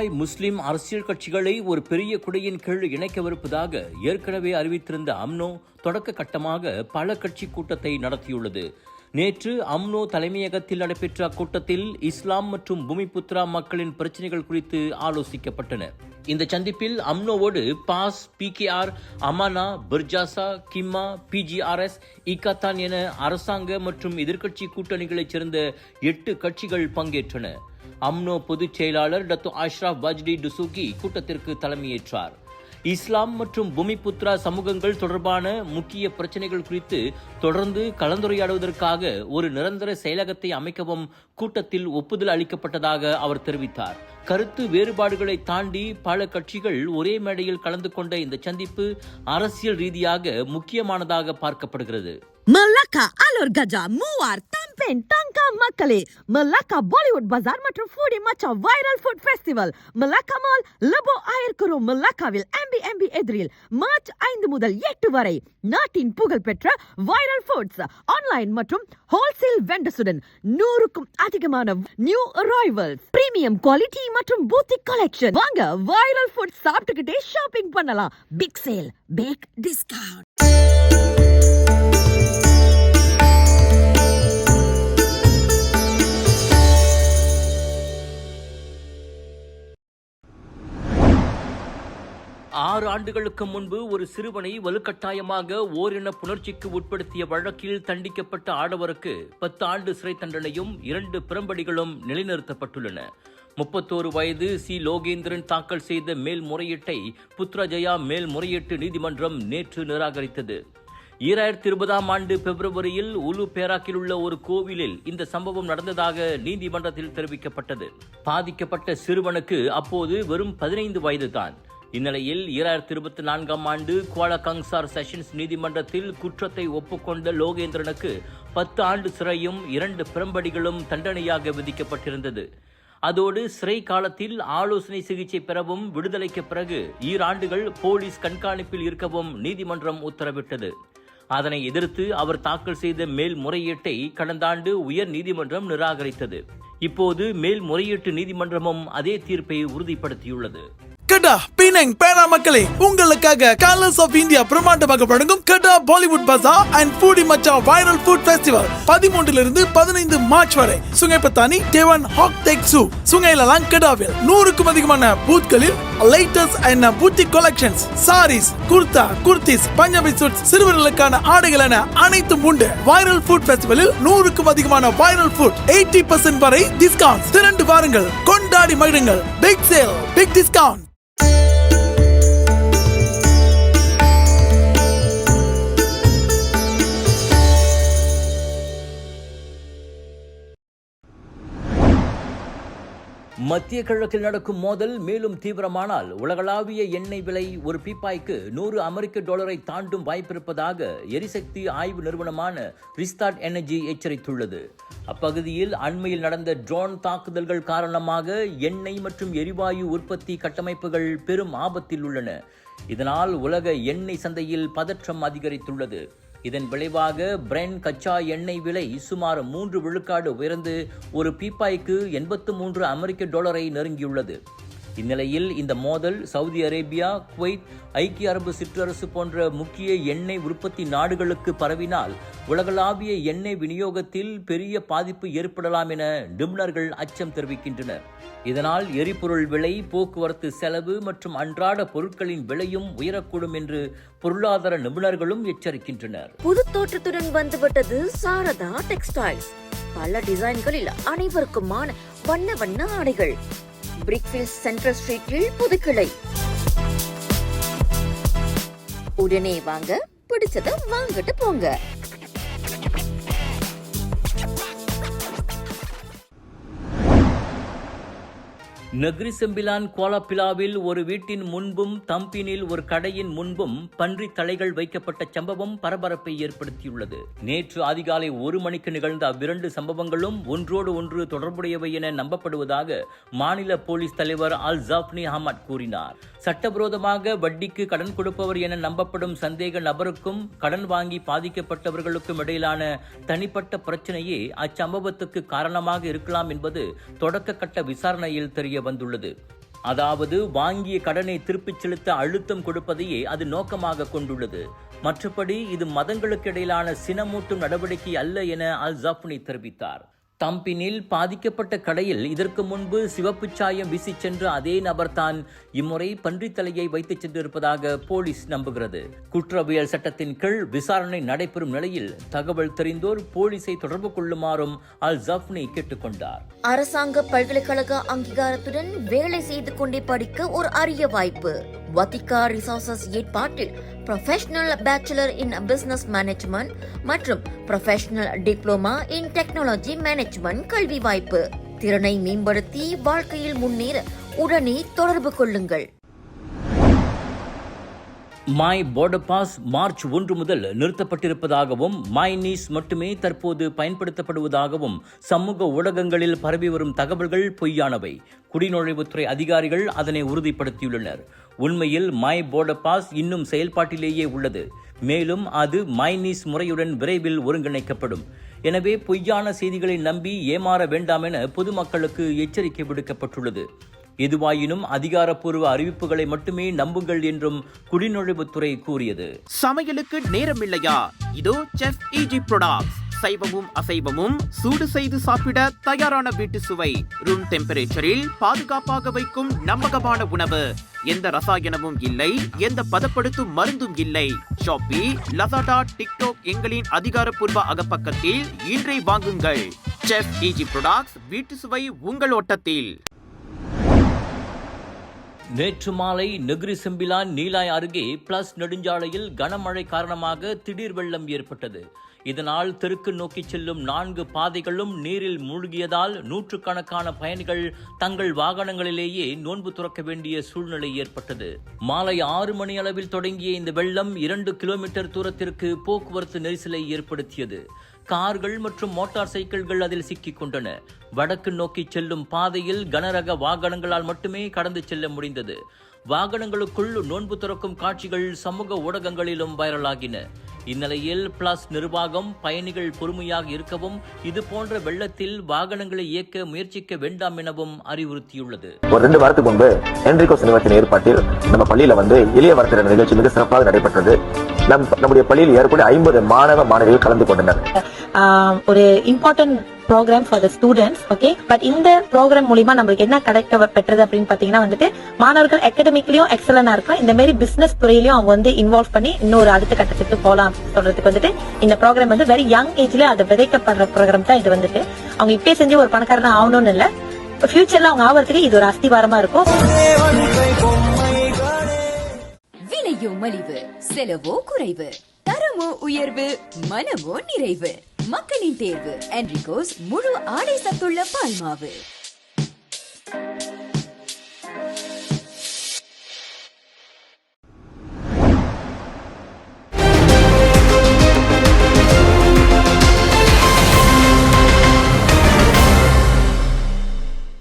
PPI முஸ்லிம் அரசியல் கட்சிகளை ஒரு பெரிய குடையின் கீழ் இணைக்கவிருப்பதாக ஏற்கனவே அறிவித்திருந்த அம்னோ தொடக்க கட்டமாக பல கட்சி கூட்டத்தை நடத்தியுள்ளது. நேற்று அம்னோ தலைமையகத்தில் நடைபெற்ற அக்கூட்டத்தில் இஸ்லாம் மற்றும் பூமிபுத்ரா மக்களின் பிரச்சினைகள் குறித்து ஆலோசிக்கப்பட்டன. இந்த சந்திப்பில் அம்னோவோடு பாஸ், பிகேஆர், அமானா, பர்ஜாசா, கிம்மா, பிஜிஆர்எஸ், இகாத்தான் என அரசாங்க மற்றும் எதிர்க்கட்சி கூட்டணிகளைச் சேர்ந்த 8 கட்சிகள் பங்கேற்றன. அம்னோ பொதுச் செயலாளர் டத்து அஷ்ரப் வஜ்டி டுசூகி கூட்டத்திற்கு தலைமையேற்றார். இஸ்லாம் மற்றும் பூமிபுத்ரா சமூகங்கள் தொடர்பான முக்கிய பிரச்சனைகள் குறித்து தொடர்ந்து கலந்துரையாடுவதற்காக ஒரு நிரந்தர செயலகத்தை அமைக்கவும் கூட்டத்தில் ஒப்புதல் அளிக்கப்பட்டதாக அவர் தெரிவித்தார். கருத்து வேறுபாடுகளை தாண்டி பல கட்சிகள் ஒரே மேடையில் கலந்து கொண்ட இந்த சந்திப்பு அரசியல் ரீதியாக முக்கியமானதாக பார்க்கப்படுகிறது. Melaka Alur Gaja Muar Tampen Tangka Makale Melaka Bollywood Bazaar மற்றும் Foodie Macha Viral Food Festival Melaka Mall Labo Ayarkuru Melakaவில் MB எதிரில் மார்ச் 5 முதல் 8 வரை நாட்டின் புகழ்பெற்ற வைரல் ஃபுட்ஸ் ஆன்லைன் மற்றும் ஹோல்சேல் வெண்டர்ஸுடன் 100க்கும் அதிகமான நியூ அரைவல்ஸ், பிரீமியம் குவாலிட்டி மற்றும் பூத்திக் கலெக்ஷன். வாங்க வைரல் ஃபுட் சாப்பிட்டுக்கிட்டே ஷாப்பிங் பண்ணலாம். Big sale, big discount. ஆறு ஆண்டுகளுக்கு முன்பு ஒரு சிறுவனை வலுக்கட்டாயமாக ஓரின புணர்ச்சிக்கு உட்படுத்திய வழக்கில் தண்டிக்கப்பட்ட ஆடவருக்கு 10 ஆண்டு சிறை தண்டனையும் 2 பிரம்படிகளும் நிலைநிறுத்தப்பட்டுள்ளன. 31 வயது சி லோகேந்திரன் தாக்கல் செய்த மேல்முறையீட்டை புத்ராஜயா மேல்முறையீட்டு நீதிமன்றம் நேற்று நிராகரித்தது. 2020ஆம் ஆண்டு பிப்ரவரியில் உலு பேராக்கில் உள்ள ஒரு கோவிலில் இந்த சம்பவம் நடந்ததாக நீதிமன்றத்தில் தெரிவிக்கப்பட்டது. பாதிக்கப்பட்ட சிறுவனுக்கு அப்போது வெறும் 15 வயதுதான். இந்நிலையில் 2024ஆம் ஆண்டு குவாலா கங்சார் செஷன்ஸ் நீதிமன்றத்தில் குற்றத்தை ஒப்புக்கொண்ட லோகேந்திரனுக்கு 10 ஆண்டு சிறையும் 2 பிரம்படிகளும் தண்டனையாக விதிக்கப்பட்டிருந்தது. அதோடு சிறை காலத்தில் ஆலோசனை சிகிச்சை பெறவும் விடுதலைக்கு பிறகு 2 ஆண்டுகள் போலீஸ் கண்காணிப்பில் இருக்கவும் நீதிமன்றம் உத்தரவிட்டது. அதனை எதிர்த்து அவர் தாக்கல் செய்த மேல்முறையீட்டை கடந்த ஆண்டு உயர் நீதிமன்றம் நிராகரித்தது. இப்போது மேல்முறையீட்டு நீதிமன்றமும் அதே தீர்ப்பை உறுதிப்படுத்தியுள்ளது. கடா பினங் பேரா மக்களே, உங்களுக்காக கலர்ஸ் ஆஃப் இந்தியா பிரம்மாண்டமாக வழங்கும் கடா பாலிவுட் பஜார் அண்ட் ஃபூடி மச்சா வைரல் ஃபுட் ஃபெஸ்டிவல் 13 15 மார்ச் வரை சுங்கைப்பத்தானி டேவன் ஹாக் டெக் சூ சுங்கைலலாம் கடாவில் 100க்கும் அதிகமான பூத்களில் latest and boutique collections, saris, kurta, kurtis, Punjabi suits, சிறுவர்களுக்கான ஆடைகள் என அனைத்தும் உண்டு. வைரல் ஃபுட் ஃபெஸ்டிவலில் 100க்கும் அதிகமான வைரல் ஃபுட் 80% வரை டிஸ்கவுண்ட். திரண்டு வாருங்கள், கொண்டாடி மகிழுங்கள். Big sale, big discount. மத்திய கிழக்கில் நடக்கும் மோதல் மேலும் தீவிரமானால் உலகளாவிய எண்ணெய் விலை ஒரு பீப்பாய்க்கு $100 தாண்டும் வாய்ப்பிருப்பதாக எரிசக்தி ஆய்வு நிறுவனமான ரிஸ்டார்ட் எனர்ஜி எச்சரித்துள்ளது. அப்பகுதியில் அண்மையில் நடந்த ட்ரோன் தாக்குதல்கள் காரணமாக எண்ணெய் மற்றும் எரிவாயு உற்பத்தி கட்டமைப்புகள் பெரும் ஆபத்தில் உள்ளன. இதனால் உலக எண்ணெய் சந்தையில் பதற்றம் அதிகரித்துள்ளது. இதன் விளைவாக பிரெண்ட் கச்சா எண்ணெய் விலை சுமார் 3 விழுக்காடு உயர்ந்து ஒரு பீப்பாய்க்கு $83 நெருங்கியுள்ளது. இந்நிலையில் இந்த மோதல் சவுதி அரேபியா, குவைத், ஐக்கிய அரபு சிற்றரசு போன்ற முக்கிய எண்ணெய் உற்பத்தி நாடுகளுக்கு பரவினால் உலகளாவிய எண்ணெய் விநியோகத்தில் பெரிய பாதிப்பு ஏற்படலாம் என நிபுணர்கள் அச்சம் தெரிவிக்கின்றனர். இதனால் எரிபொருள் விலை, போக்குவரத்து செலவு மற்றும் அன்றாட பொருட்களின் விலையும் உயரக்கூடும் என்று பொருளாதார நிபுணர்களும் எச்சரிக்கின்றனர். புது தோற்றத்துடன் வந்துவிட்டது சாரதா டெக்ஸ்டைல்ஸ். பல டிசைன்களில் அனைவருக்குமான வண்ண வண்ண ஆடைகள். பிரிக்ஃபீல்ட் சென்ட்ரல் ஸ்ட்ரீட்டில் புது கிளை. உடனே வாங்க, பிடிச்சத வாங்கிட்டு போங்க. நக்ரி செம்பிலான் குவாலாபிலாவில் ஒரு வீட்டின் முன்பும் தம்பினில் ஒரு கடையின் முன்பும் பன்றி தலைகள் வைக்கப்பட்ட சம்பவம் பரபரப்பை ஏற்படுத்தியுள்ளது. நேற்று அதிகாலை 1 மணிக்கு நிகழ்ந்த அவ்விரண்டு சம்பவங்களும் ஒன்றோடு ஒன்று தொடர்புடையவை என நம்பப்படுவதாக மாநில போலீஸ் தலைவர் அல் ஜாஃப்னி அஹமத் கூறினார். சட்டவிரோதமாக வட்டிக்கு கடன் கொடுப்பவர் என நம்பப்படும் சந்தேக நபருக்கும் கடன் வாங்கி பாதிக்கப்பட்டவர்களுக்கும் இடையிலான தனிப்பட்ட பிரச்சனையே அச்சம்பவத்துக்கு காரணமாக இருக்கலாம் என்பது தொடக்க கட்ட விசாரணையில் தெரிய வந்துள்ளது. அதாவது வாங்கிய கடனை திருப்பிச் செலுத்த அழுத்தம் கொடுப்பதையே அது நோக்கமாக கொண்டுள்ளது. மற்றபடி இது மதங்களுக்கு இடையிலான சினமூட்டும் நடவடிக்கை அல்ல என அல் ஜஃப்னி தெரிவித்தார். தம்பினில் பாதிக்கப்பட்ட கடையில் இதற்கு முன்பு சிவப்பு சாயம் வீசி சென்ற அதே நபர்தான் இம்முறை பன்றித்தலையை வைத்துச் சென்றிருப்பதாக போலீஸ் நம்புகிறது. குற்றவியல் சட்டத்தின் கீழ் விசாரணை நடைபெறும் நிலையில் தகவல் தெரிந்தோர் போலீஸை தொடர்பு கொள்ளுமாறும் அல் ஜஃப்னி கேட்டுக்கொண்டார். அரசாங்க பல்கலைக்கழக அங்கீகாரத்துடன் வேலை செய்து கொண்டே படிக்க ஒரு அரிய வாய்ப்பு. வத்திகா ரிசோர்சஸ் ஏற்பாட்டில் professional bachelor in business management மற்றும் professional diploma in technology management கல்வி வாய்ப்பு. திறனை மேம்படுத்தி வாழ்க்கையில் முன்னேற உடனே தொடர்பு கொள்ளுங்கள். மை பார்டர் பாஸ் மார்ச் 1 முதல் நிறுத்தப்பட்டிருப்பதாகவும் மை நீஸ் மட்டுமே தற்போது பயன்படுத்தப்படுவதாகவும் சமூக ஊடகங்களில் பரவி வரும் தகவல்கள் பொய்யானவை. குடிநுழைவுத்துறை அதிகாரிகள் அதனை உறுதிப்படுத்தியுள்ளனர். உண்மையில் மை பார்டர் பாஸ் இன்னும் செயல்பாட்டிலேயே உள்ளது. மேலும் அது மை நீஸ் முறையுடன் விரைவில் ஒருங்கிணைக்கப்படும். எனவே பொய்யான செய்திகளை நம்பி ஏமாற வேண்டாம் என பொதுமக்களுக்கு எச்சரிக்கை விடுக்கப்பட்டுள்ளது. எதுவாயினும் அதிகாரப்பூர்வ அறிவிப்புகளை மட்டுமே நம்புங்கள் என்றும் குடிநுழைவுத்துறை கூறியது. சமையலுக்கு நேரமில்லையா? இதோ செஃப் ஈஜி ப்ராடக்ட்ஸ். சைவமும் அசைவமும் சூடு செய்து சாப்பிட தயாரான வீட்டு சுவை. ரூம் டெம்பரேச்சரில் பாதுகாப்பாக வைக்கும் நம்பகமான உணவு. எந்த ரசாயனமும் இல்லை, எந்த பதப்படுத்தும் மருந்தும் இல்லை. ஷாப்பி, லசாடா, டிக்டாக் எங்களின் அதிகாரப்பூர்வ அகப்பக்கத்தில் இன்றை வாங்குங்கள். செஃப் ஈஜி ப்ராடக்ட்ஸ், வீட்டு சுவை உங்கள் ஓட்டத்தில். நேற்று மாலை நெகிரி செம்பிலான் நீலாய் அருகே பிளஸ் நெடுஞ்சாலையில் கனமழை காரணமாக திடீர் வெள்ளம் ஏற்பட்டது. இதனால் தெற்கு நோக்கி செல்லும் 4 பாதைகளும் நீரில் மூழ்கியதால் நூற்றுக்கணக்கான பயணிகள் தங்கள் வாகனங்களிலேயே நோன்பு துறக்க வேண்டிய சூழ்நிலை ஏற்பட்டது. மாலை 6 மணி அளவில் தொடங்கிய இந்த வெள்ளம் 2 கிலோமீட்டர் தூரத்திற்கு போக்குவரத்து நெரிசலை ஏற்படுத்தியது. கார்கள் மற்றும் மோட்டார் சைக்கிள்கள் அதில் சிக்கிக் கொண்டன. வடக்கு நோக்கி செல்லும் பாதையில் கனரக வாகனங்களால் மட்டுமே கடந்து செல்ல முடிந்தது. வாகனங்களுக்குள் நோன்பு துறக்கும் காட்சிகள் சமூக ஊடகங்களிலும் வைரலாகின. இந்நிலையில் பிளஸ் நிர்வாகம் பயணிகள் பொறுமையாக இருக்கவும் இது போன்ற வெள்ளத்தில் வாகனங்களை இயக்க முயற்சிக்க வேண்டாம் எனவும் அறிவுறுத்தியுள்ளது. ஒரு 2 வாரத்துக்கு முன்பு என்ரிகோஸ் நிறுவனத்தின் ஏற்பாட்டில் நம்ம பள்ளியில இளைய வர்த்தக நிகழ்ச்சி மிக சிறப்பாக நடைபெற்றது. நம்முடைய பள்ளியில் ஏற்பட 50 மாணவ மாணவிகள் கலந்து கொண்டனர். ஒரு important programme for the students. Okay, but இந்த ப்ரோக்ராம் மூலமா நம்மளுக்கு என்ன கிடைக்கப்பெற்றது அப்படின்னு பாத்தீங்கன்னா மாணவர்கள் அகாடமிக்லயும் எக்ஸலண்டா இருக்கும். இந்த மாதிரி பிசினஸ் துறையிலயும் அவங்க இன்வால்வ் பண்ணி இன்னொரு அடுத்த கட்டத்துக்கு போலாம் சொல்றதுக்கு இந்த ப்ரோக்ராம் வெரி யங் ஏஜ்ல அது விதைக்கப்படுற ப்ரோக்ராம் தான் இது. அவங்க இப்பே செஞ்சு ஒரு பணக்காரனா ஆகணும்னு இல்ல, ஃபியூச்சர்ல அவங்க ஆகிறதுக்கு இது ஒரு அஸ்திவாரமா இருக்கும். விலையோ மலிவு, செலவோ குறைவு, தரமோ உயர்வு, மனமோ நிறைவு. மக்களின் தேர்வு என்ரிகோஸ் முழு ஆடை சத்துள்ள பால்மாவு.